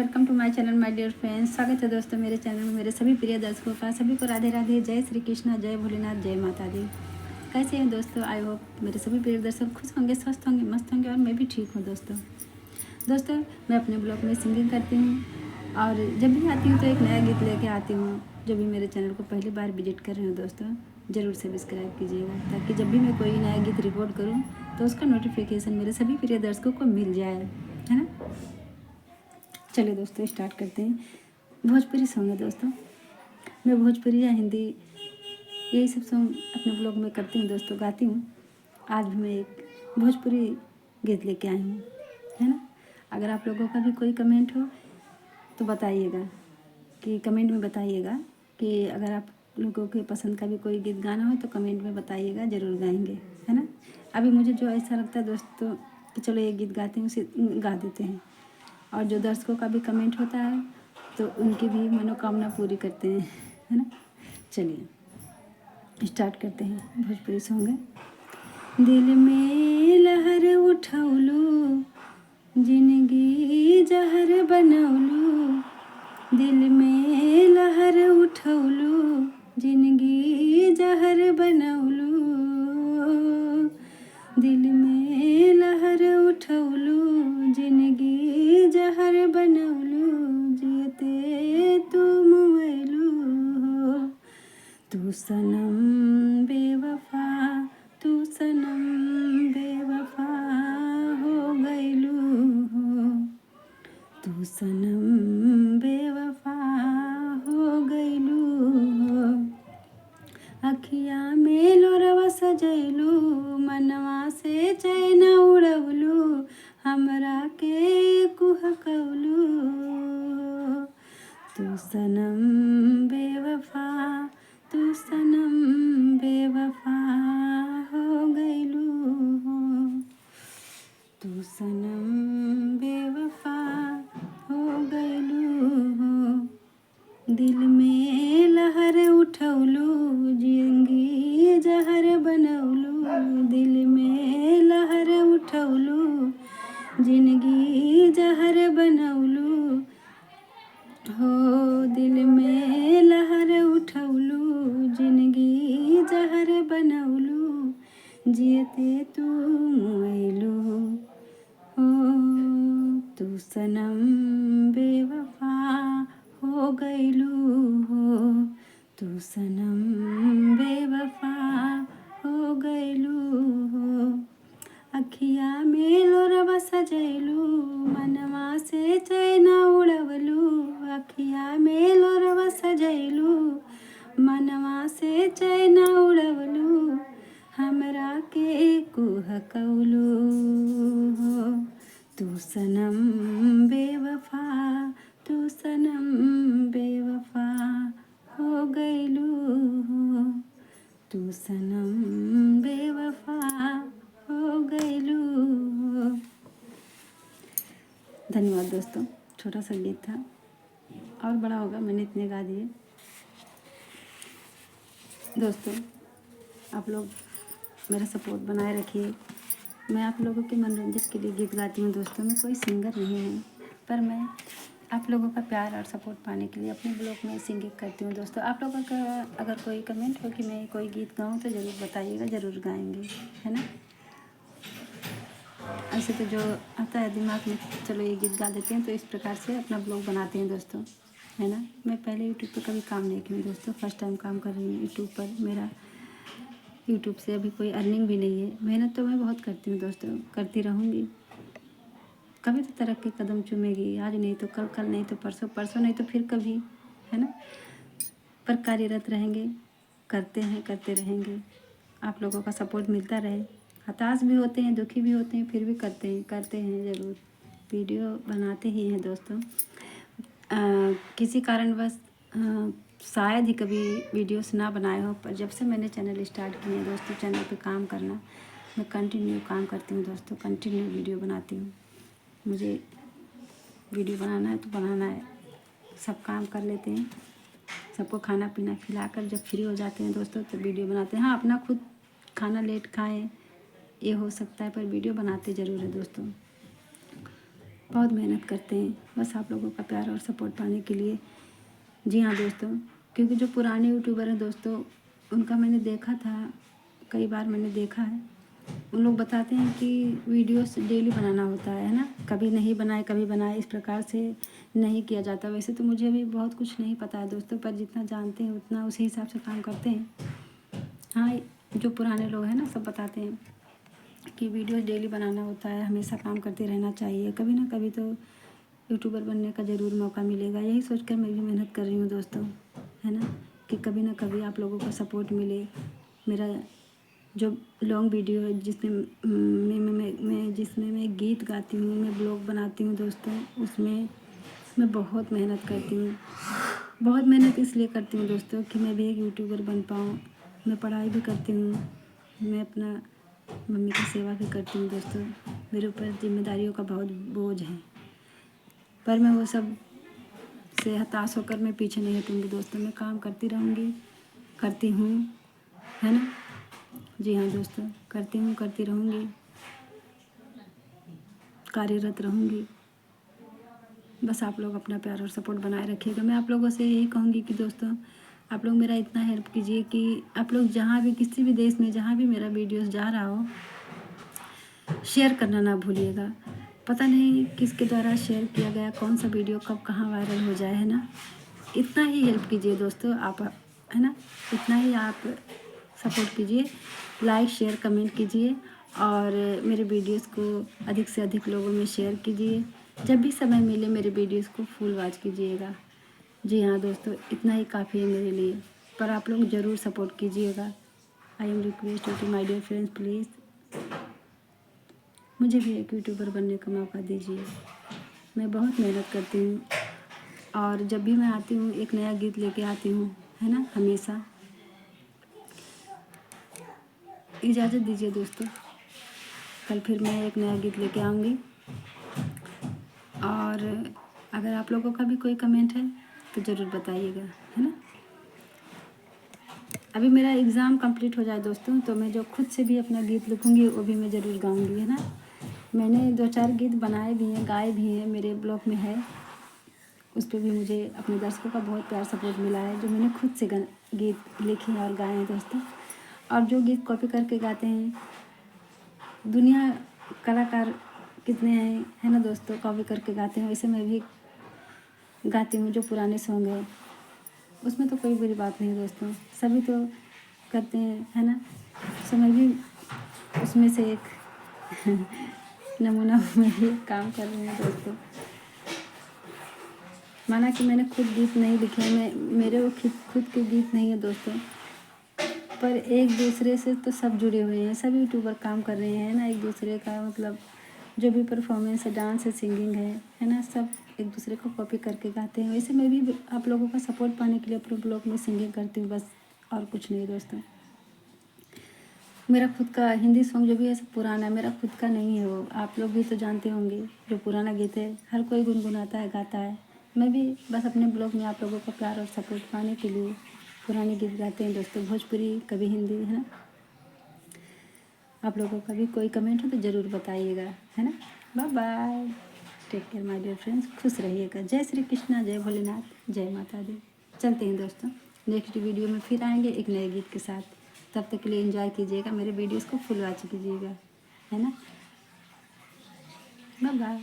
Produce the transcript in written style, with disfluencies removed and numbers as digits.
Welcome to my channel my dear friends. स्वागत है दोस्तों मेरे चैनल में मेरे सभी प्रिय दर्शकों का। सभी को राधे राधे, जय श्री कृष्णा, जय भोलेनाथ, जय माता दी। कैसे हैं दोस्तों? आई होप मेरे सभी प्रिय दर्शक खुश होंगे, स्वस्थ होंगे, मस्त होंगे और मैं भी ठीक हूँ दोस्तों मैं अपने ब्लॉग में सिंगिंग करती हूँ और जब भी आती हूँ तो एक नया गीत लेके आती हूँ। जो भी मेरे चैनल को पहली बार विजिट कर रहे हो दोस्तों, ज़रूर सब्सक्राइब कीजिएगा ताकि जब भी मैं कोई नया गीत रिकॉर्ड करूँ तो उसका नोटिफिकेशन मेरे सभी प्रिय दर्शकों को मिल जाए, है ना। चलिए दोस्तों स्टार्ट करते हैं। भोजपुरी सॉन्ग है दोस्तों। मैं भोजपुरी या हिंदी यही सब सॉन्ग अपने ब्लॉग में करती हूँ दोस्तों, गाती हूँ। आज भी मैं एक भोजपुरी गीत लेके आई हूँ, है ना। अगर आप लोगों का भी कोई कमेंट हो तो बताइएगा, कि कमेंट में बताइएगा कि अगर आप लोगों के पसंद का भी कोई गीत गाना हो तो कमेंट में बताइएगा, ज़रूर गाएंगे, है ना। अभी मुझे जो ऐसा लगता है दोस्तों कि चलो ये गीत गाते हैं उसे गा देते हैं, और जो दर्शकों का भी कमेंट होता है तो उनकी भी मनोकामना पूरी करते हैं, है ना। चलिए स्टार्ट करते हैं। भोजपुरी सॉन्ग है। दिल में लहर उठौलू, जिंदगी जहर बनौलू। दिल में लहर उठौलू, जिंदगी जहर बनौलू। दिल में लहर उठौलू, जिंदगी जहर बनौलू। जियते तुम वैलू हो, तू सनम बेवफा, तू सनम बेवफा हो गैलू हो, तू सनम बेवफा हो गैलू हो। अखिया में लोरवा सजैलू, मनवा से चैन उड़वलू, हमरा के कुहकौलू। तू सनम बेवफा, तू सनम बेवफा हो गैलू हो, तू सनम बेवफा हो गैलू हो। दिल में लहर उठौलू, जिंदगी जहर बनौलू। दिल में लहर उठौलू, जिंदगी जहर बनौलू हो। दिल में लहर उठौलू, जिंदगी जहर बनौलू। जियते तू मुइलू हो, तू सनम बेवफा हो गैलू हो, तू सनम बेवफा हो गैलू हो। अखिया में लोरवा सजैलू, मनवा से चैन उड़वलू। अखिया में लोरवा सजैलू, मनवा से चैन उड़वलू, हमरा के कुहकौलू हो। तू सनम बेवफा, तू सनम बेवफा हो गैलू हो, तू सनम बेवफा हो गैलू हो। धन्यवाद दोस्तों। छोटा सा गीत था और बड़ा होगा, मैंने इतने गा दिए दोस्तों। आप लोग मेरा सपोर्ट बनाए रखिए। मैं आप लोगों के मनोरंजन के लिए गीत गाती हूँ दोस्तों। मैं कोई सिंगर नहीं हूँ, पर मैं आप लोगों का प्यार और सपोर्ट पाने के लिए अपने ब्लॉग में सिंगिंग करती हूँ दोस्तों। आप लोगों का अगर कोई कमेंट हो कि मैं कोई गीत गाऊँ तो ज़रूर बताइएगा, ज़रूर गाएंगे, है ना। ऐसे तो जो आता है दिमाग में, चलो ये गीत गा देते हैं, तो इस प्रकार से अपना ब्लॉग बनाते हैं दोस्तों, है ना। मैं पहले यूट्यूब पर कभी काम नहीं की हूँ दोस्तों, फर्स्ट टाइम काम कर रही हूँ यूट्यूब पर। मेरा यूट्यूब से अभी कोई अर्निंग भी नहीं है। मेहनत तो मैं बहुत करती हूँ दोस्तों, करती रहूँगी। कभी तो तरक्की कदम चूमेगी, आज नहीं तो कल, कल नहीं तो परसों, परसों नहीं तो फिर कभी, है ना। पर कार्यरत रहेंगे, करते हैं, करते रहेंगे। आप लोगों का सपोर्ट मिलता रहे। हताश भी होते हैं, दुखी भी होते हैं, फिर भी करते हैं ज़रूर। वीडियो बनाते ही हैं दोस्तों। किसी कारणवश शायद ही कभी वीडियोस ना बनाए हो, पर जब से मैंने चैनल स्टार्ट किए हैं दोस्तों, चैनल पे काम करना, मैं कंटिन्यू काम करती हूँ दोस्तों, कंटिन्यू वीडियो बनाती हूँ। मुझे वीडियो बनाना है तो बनाना है। सब काम कर लेते हैं, सबको खाना पीना खिलाकर जब फ्री हो जाते हैं दोस्तों तो वीडियो बनाते हैं। हाँ, अपना खुद खाना लेट खाएं ये हो सकता है, पर वीडियो बनाते ज़रूर है दोस्तों। बहुत मेहनत करते हैं बस आप लोगों का प्यार और सपोर्ट पाने के लिए। जी हाँ दोस्तों, क्योंकि जो पुराने यूट्यूबर हैं दोस्तों, उनका मैंने देखा था, कई बार मैंने देखा है, उन लोग बताते हैं कि वीडियोस डेली बनाना होता है ना, कभी नहीं बनाए कभी बनाए, इस प्रकार से नहीं किया जाता। वैसे तो मुझे भी बहुत कुछ नहीं पता है दोस्तों, पर जितना जानते हैं उतना उसी हिसाब से काम करते हैं। हाँ, जो पुराने लोग हैं ना सब बताते हैं कि वीडियोस डेली बनाना होता है, हमेशा काम करते रहना चाहिए, कभी ना कभी तो यूट्यूबर बनने का ज़रूर मौका मिलेगा। यही सोचकर मैं भी मेहनत कर रही हूँ दोस्तों, है ना, कि कभी ना कभी आप लोगों का सपोर्ट मिले। मेरा जो लॉन्ग वीडियो है जिसमें जिसमें मैं गीत गाती हूँ, मैं ब्लॉग बनाती हूँ दोस्तों, उसमें मैं बहुत मेहनत करती हूँ। बहुत मेहनत इसलिए करती हूँ दोस्तों कि मैं भी एक यूट्यूबर बन पाऊँ। मैं पढ़ाई भी करती हूँ, मैं अपना मम्मी की सेवा भी करती हूँ दोस्तों। मेरे ऊपर जिम्मेदारियों का बहुत बोझ है, पर मैं वो सब से हताश होकर मैं पीछे नहीं हटूँगी दोस्तों। मैं काम करती रहूँगी, करती हूँ, है ना। जी हाँ दोस्तों, करती हूँ, करती रहूँगी, कार्यरत रहूँगी। बस आप लोग अपना प्यार और सपोर्ट बनाए रखिएगा। मैं आप लोगों से यही कहूँगी कि दोस्तों आप लोग मेरा इतना हेल्प कीजिए कि आप लोग जहाँ भी, किसी भी देश में जहाँ भी मेरा वीडियोस जा रहा हो, शेयर करना ना भूलिएगा। पता नहीं किसके द्वारा शेयर किया गया, कौन सा वीडियो कब कहाँ वायरल हो जाए, है ना। इतना ही हेल्प कीजिए दोस्तों आप, है ना, इतना ही आप सपोर्ट कीजिए। लाइक शेयर कमेंट कीजिए और मेरे वीडियोस को अधिक से अधिक लोगों में शेयर कीजिए। जब भी समय मिले मेरे वीडियोस को फुल वॉच कीजिएगा। जी हाँ दोस्तों, इतना ही काफ़ी है मेरे लिए, पर आप लोग ज़रूर सपोर्ट कीजिएगा। I am request to my dear friends, please मुझे भी एक यूट्यूबर बनने का मौका दीजिए। मैं बहुत मेहनत करती हूँ और जब भी मैं आती हूँ एक नया गीत लेके आती हूँ, है ना, हमेशा। इजाज़त दीजिए दोस्तों, कल फिर मैं एक नया गीत लेके आऊँगी। और अगर आप लोगों का भी कोई कमेंट है तो ज़रूर बताइएगा, है ना। अभी मेरा एग्ज़ाम कंप्लीट हो जाए दोस्तों तो मैं जो खुद से भी अपना गीत लिखूँगी वो भी मैं ज़रूर गाऊँगी, है ना। मैंने 2-4 गीत बनाए भी हैं, गाए भी हैं, मेरे ब्लॉग में है। उस पर भी मुझे अपने दर्शकों का बहुत प्यार सपोर्ट मिला है, जो मैंने खुद से गीत लिखे हैं और गाए हैं दोस्तों। और जो गीत कॉपी करके गाते हैं, दुनिया कलाकार कितने हैं, है ना दोस्तों, कॉपी करके गाते हैं, वैसे मैं भी गाती हूँ। जो पुराने सॉन्ग हैं उसमें तो कोई बुरी बात नहीं दोस्तों, सभी तो करते हैं, है ना। सो मैं भी उसमें से एक नमूना में भी काम कर रही हूँ दोस्तों। माना कि मैंने खुद गीत नहीं लिखे हैं, मेरे वो खुद के गीत नहीं है दोस्तों, पर एक दूसरे से तो सब जुड़े हुए हैं, सभी यूट्यूबर काम कर रहे हैं ना, एक दूसरे का मतलब जो भी परफॉर्मेंस है, डांस है, सिंगिंग है ना, सब एक दूसरे को कॉपी करके गाते हैं। वैसे मैं भी आप लोगों का सपोर्ट पाने के लिए अपने ब्लॉग में सिंगिंग करती हूँ बस, और कुछ नहीं दोस्तों। मेरा खुद का हिंदी सॉन्ग जो भी है सब पुराना है, मेरा खुद का नहीं है वो। आप लोग भी तो जानते होंगे, जो पुराना गीत है हर कोई गुनगुनाता है, गाता है। मैं भी बस अपने ब्लॉग में आप लोगों का प्यार और सपोर्ट पाने के लिए पुराने गीत गाते हैं दोस्तों, भोजपुरी कभी हिंदी, है ना। आप लोगों का भी कोई कमेंट हो तो ज़रूर बताइएगा, है ना। Bye bye, take care my dear friends, खुश रहिएगा। जय श्री कृष्णा, जय भोलेनाथ, जय माता दी। चलते हैं दोस्तों, नेक्स्ट वीडियो में फिर आएंगे एक नए गीत के साथ। तब तक के लिए एंजॉय कीजिएगा, मेरे वीडियोस को फुल वॉच कीजिएगा, है ना। Bye bye.